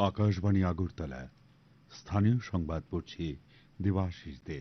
আকাশবাণী আগরতলা স্থানীয় সংবাদ পড়ছি দেবাশিস দে।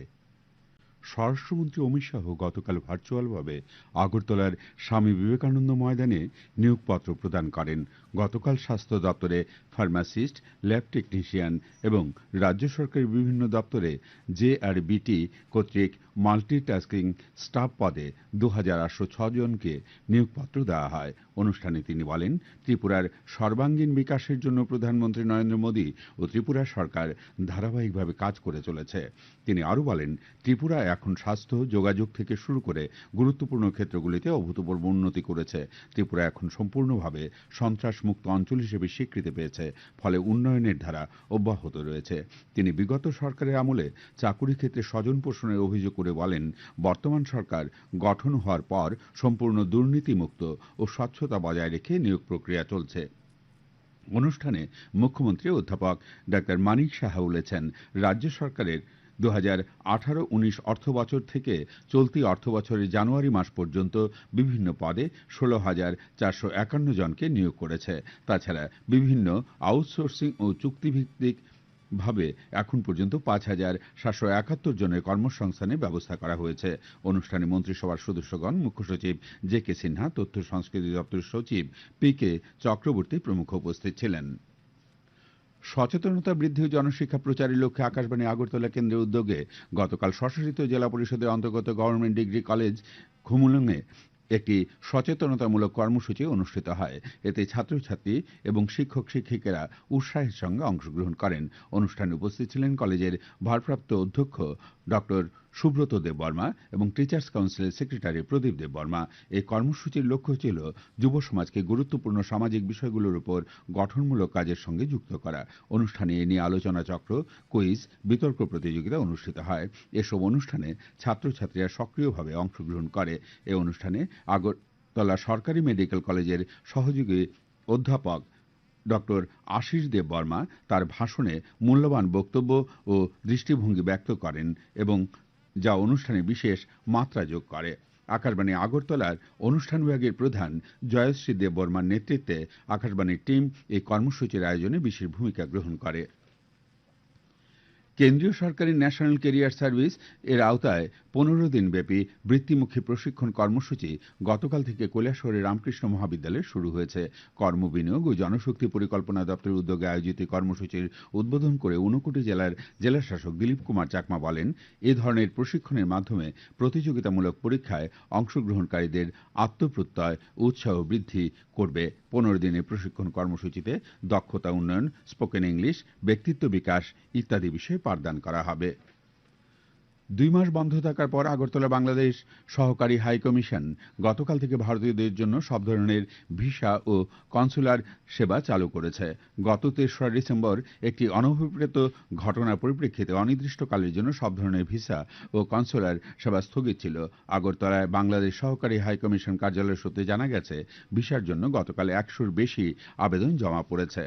স্বরাষ্ট্রমন্ত্রী অমিত শাহ গতকাল ভার্চুয়ালভাবে আগরতলার স্বামী বিবেকানন্দ ময়দানে নিয়োগপত্র প্রদান করেন। গতকাল স্বাস্থ্য দপ্তরে ফার্মাসিস্ট, ল্যাব টেকনিশিয়ান এবং রাজ্য সরকারের বিভিন্ন দপ্তরে জেআরবিটি কর্তৃক মাল্টিটাস্কিং স্টাফ পদে 2806 জনকে নিয়োগপত্র দেওয়া হয়। অনুষ্ঠানে তিনি বলেন, ত্রিপুরার সর্বাঙ্গীন বিকাশের জন্য প্রধানমন্ত্রী নরেন্দ্র মোদী ও ত্রিপুরা সরকার ধারাবাহিকভাবে কাজ করে চলেছে। তিনি আরও বলেন, ত্রিপুরা এখন স্বাস্থ্য, যোগাযোগ থেকে শুরু করে গুরুত্বপূর্ণ ক্ষেত্রগুলিতে অভূতপূর্ব উন্নতি করেছে। ত্রিপুরা এখন সম্পূর্ণভাবে সন্ত্রাসমুক্ত অঞ্চল হিসেবে স্বীকৃতি পেয়েছে, ফলে উন্নয়নের ধারা অব্যাহত রয়েছে। তিনি বিগত সরকারের আমলে চাকুরি ক্ষেত্রে স্বজন পোষণের অভিযোগ করে বলেন, বর্তমান সরকার গঠন হওয়ার পর সম্পূর্ণ দুর্নীতিমুক্ত ও স্বচ্ছতা বজায় রেখে নিয়োগ প্রক্রিয়া চলছে। অনুষ্ঠানে মুখ্যমন্ত্রী অধ্যাপক ডাক্তার মানিক সাহা বলেছেন, রাজ্য সরকারের 2018-19 অর্থবছর থেকে চলতি অর্থবছরের জানুয়ারি মাস পর্যন্ত বিভিন্ন পদে 16,451 জনকে নিয়োগ করেছে। তাছাড়া বিভিন্ন আউটসোর্সিং ও চুক্তিভিত্তিক ভাবে এখন পর্যন্ত 5,771 জনের কর্মসংস্থানের ব্যবস্থা করা হয়েছে। অনুষ্ঠানে মন্ত্রিসভার সদস্যগণ, মুখ্য সচিব জে.কে. সিনহা, তথ্য সংস্কৃতি দপ্তরের সচিব পি.কে. চক্রবর্তী প্রমুখ উপস্থিত ছিলেন। সচেতনতা বৃদ্ধি ও জনশিক্ষা প্রচারের লক্ষ্যে আকাশবাণী আগরতলা কেন্দ্রের উদ্যোগে গতকাল স্বশাসিত জেলা পরিষদের অন্তর্গত গভর্নমেন্ট ডিগ্রি কলেজ খুমুলুঙে একটি সচেতনতামূলক কর্মসূচি অনুষ্ঠিত হয়। এতে ছাত্রছাত্রী এবং শিক্ষক শিক্ষিকারা উৎসাহের সঙ্গে অংশগ্রহণ করেন। অনুষ্ঠানে উপস্থিত ছিলেন কলেজের ভারপ্রাপ্ত অধ্যক্ষ ডক্টর সুব্রত দেববর্মা এবং টিচার্স কাউন্সিলের সেক্রেটারি প্রদীপ দেববর্মা। এই কর্মসূচির লক্ষ্য ছিল যুব সমাজকে গুরুত্বপূর্ণ সামাজিক বিষয়গুলোর উপর গঠনমূলক কাজের সঙ্গে যুক্ত করা। অনুষ্ঠানে এ নিয়ে আলোচনা চক্র, কুইজ, বিতর্ক প্রতিযোগিতা অনুষ্ঠিত হয়। এসব অনুষ্ঠানে ছাত্রছাত্রীরা সক্রিয়ভাবে অংশগ্রহণ করে। এই অনুষ্ঠানে আগরতলা সরকারি মেডিকেল কলেজের সহযোগী অধ্যাপক ডক্টর আশিস দেববর্মা তার ভাষণে মূল্যবান বক্তব্য ও দৃষ্টিভঙ্গি ব্যক্ত করেন এবং যা অনুষ্ঠানে বিশেষ মাত্রা যোগ করে। আকাশবাণী আগরতলার অনুষ্ঠান বিভাগের প্রধান জয়শ্রী দেববর্মার নেতৃত্বে আকাশবাণীর টিম এই কর্মসূচির আয়োজনে বিশেষ ভূমিকা গ্রহণ করে। কেন্দ্রীয় সরকারের ন্যাশনাল ক্যারিয়ার সার্ভিস এর আওতায় 15 দিন ব্যাপী বৃত্তিমুখী প্রশিক্ষণ কর্মসূচি গতকাল থেকে কৈলাসহরের রামকৃষ্ণ মহাবিদ্যালয়ে শুরু হয়েছে। কর্মবিনিয়োগ ও জনশক্তি পরিকল্পনা দপ্তরের উদ্যোগে আয়োজিত কর্মসূচির উদ্বোধন করে ঊনকোটি জেলার জেলাশাসক দিলীপ কুমার চাকমা বলেন, এ ধরনের প্রশিক্ষণের মাধ্যমে প্রতিযোগিতামূলক পরীক্ষায় অংশগ্রহণকারীদের আত্মপ্রত্যয়, উৎসাহ বৃদ্ধি করবে। 15 দিনের প্রশিক্ষণ কর্মসূচিতে দক্ষতা উন্নয়ন, স্পোকেন ইংলিশ, ব্যক্তিত্ব বিকাশ ইত্যাদি বিষয়ে পাঠদান করা হবে। 2 মাস বন্ধ থাকার পর আগরতলা বাংলাদেশ সহকারী হাই কমিশন গতকাল থেকে ভারতীয়দের জন্য সব ধরনের ভিসা ও কনসুলার সেবা চালু করেছে। গত 3রা ডিসেম্বর একটি অনভিপ্রেত ঘটনার পরিপ্রেক্ষিতে অনির্দিষ্টকালের জন্য সব ধরনের ভিসা ও কনসুলার সেবা স্থগিত ছিল। আগরতলায় বাংলাদেশ সহকারী হাই কমিশন কার্যালয় সূত্রে জানা গেছে, ভিসার জন্য গতকাল 100-র বেশি আবেদন জমা পড়েছে।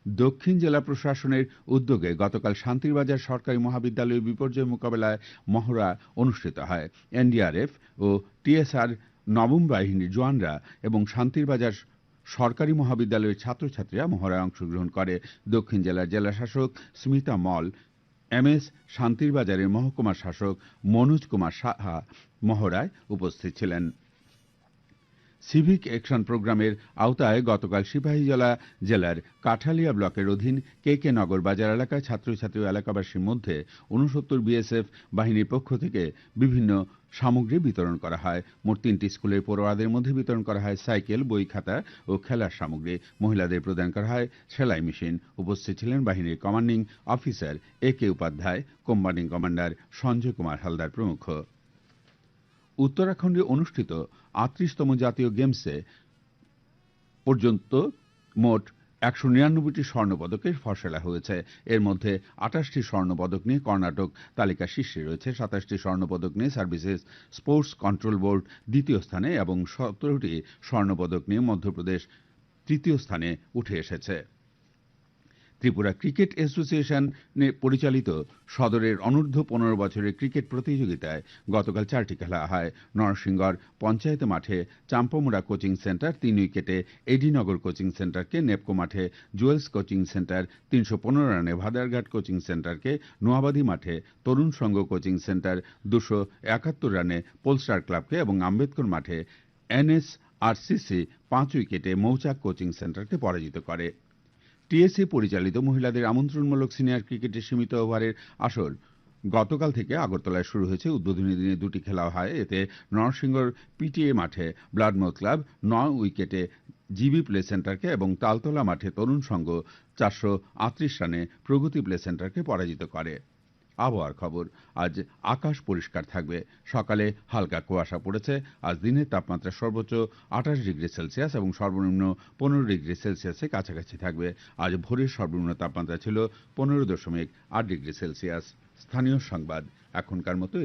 দক্ষিণ জেলা প্রশাসনের উদ্যোগে গতকাল শান্তিরবাজার সরকারি মহাবিদ্যালয়ে বিপর্যয় মোকাবেলায় মহড়া অনুষ্ঠিত হয়। এনডিআরএফ ও টিএসআর নবম বাহিনীর জওয়ানরা এবং শান্তিরবাজার সরকারি মহাবিদ্যালয়ের ছাত্রছাত্রীরা মহড়ায় অংশগ্রহণ করে। দক্ষিণ জেলার জেলাশাসক স্মিতা মল, এমএস শান্তিরবাজারের মহকুমা শাসক মনোজ কুমার সাহা মহড়ায় উপস্থিত ছিলেন। সিভিক অ্যাকশন প্রোগ্রামের আওতায় গতকাল সিপাহীজলা জেলার কাঠালিয়া ব্লকের অধীন কে নগর বাজার এলাকায় ছাত্রছাত্রী ও এলাকাবাসীর মধ্যে 69 বিএসএফ বাহিনীর পক্ষ থেকে বিভিন্ন সামগ্রী বিতরণ করা হয়। মোট 3টি স্কুলের পড়ুয়াদের মধ্যে বিতরণ করা হয় সাইকেল, বই, খাতা ও খেলার সামগ্রী। মহিলাদের প্রদান করা হয় সেলাই মেশিন। উপস্থিত ছিলেন বাহিনীর commanding officer A K. Upadhyay, company commander Sanjay Kumar Haldar প্রমুখ। উত্তরাখণ্ডে অনুষ্ঠিত 38তম জাতীয় গেমসে পর্যন্ত মোট 199টি স্বর্ণপদকের ফসলা হয়েছে। এর মধ্যে 28টি স্বর্ণপদক নিয়ে কর্ণাটক তালিকা শীর্ষে রয়েছে, 27টি স্বর্ণপদক নিয়ে সার্ভিসেস স্পোর্টস কন্ট্রোল বোর্ড দ্বিতীয় স্থানে এবং 17টি স্বর্ণপদক নিয়ে মধ্যপ্রদেশ তৃতীয় স্থানে উঠে এসেছে। ত্রিপুরা ক্রিকেট অ্যাসোসিয়েশন পরিচালিত সদরের অনূর্ধ্ব 15 বছরের ক্রিকেট প্রতিযোগিতায় গতকাল 4টি খেলা হয়। নরসিংগড় পঞ্চায়েত মাঠে চাম্পামুড়া কোচিং সেন্টার 3 উইকেটে এডিনগর কোচিং সেন্টারকে, নেপকো মাঠে জুয়েলস কোচিং সেন্টার 315 রানে ভাদারঘাট কোচিং সেন্টারকে, নোয়াবাদী মাঠে তরুণ সংঘ কোচিং সেন্টার 271 রানে পোলস্টার ক্লাবকে এবং আম্বেদকর মাঠে NSRCC 5 উইকেটে মৌচাক কোচিং সেন্টারকে পরাজিত করে। টিএসসি পরিচালিত মহিলাদের আমন্ত্রণমূলক সিনিয়র ক্রিকেটের সীমিত ওভারের আসর গতকাল থেকে আগরতলায় শুরু হয়েছে। উদ্বোধনী দিনে 2টি খেলা হয়। এতে নরসিংগড় পিটিএ মাঠে ব্লাডমাউথ ক্লাব 9 উইকেটে জিবি প্লে সেন্টারকে এবং তালতলা মাঠে তরুণ সংঘ 438 রানে প্রগতি প্লে সেন্টারকে পরাজিত করে। আবহাওয়ার খবর। আজ আকাশ পরিষ্কার থাকবে। সকালে হালকা কুয়াশা পড়েছে। আজ দিনের তাপমাত্রা সর্বোচ্চ 28 ডিগ্রি সেলসিয়াস এবং সর্বনিম্ন 15 ডিগ্রি সেলসিয়াসে কাছাকাছি থাকবে। আজ ভোরের সর্বনিম্ন তাপমাত্রা ছিল 15.8 ডিগ্রি সেলসিয়াস। স্থানীয় সংবাদ এখনকার মতো।